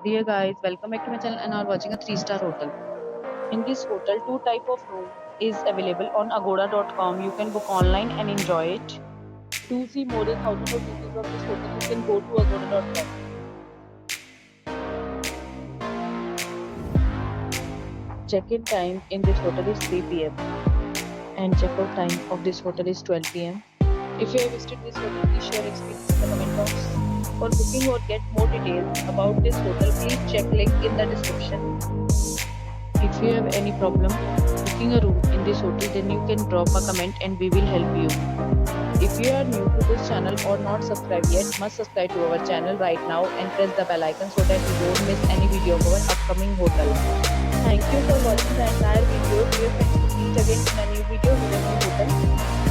Dear guys, welcome back to my channel and are watching a 3-star hotel. In this hotel, two type of room is available on agoda.com. You can book online and enjoy it. To see more than thousands of reviews of this hotel, you can go to agoda.com. Check-in time in this hotel is 3 p.m. and check-out time of this hotel is 12 p.m. If you have visited this hotel, please share your experience in the comment box. For booking or get more details about this hotel, please check link in the description. If you have any problem booking a room in this hotel, then you can drop a comment and we will help you. If you are new to this channel or not subscribed yet, must subscribe to our channel right now and press the bell icon so that you don't miss any video of our upcoming hotel. Thank you for watching the entire video. Dear friends, we'll meet again in a new video with a new hotel.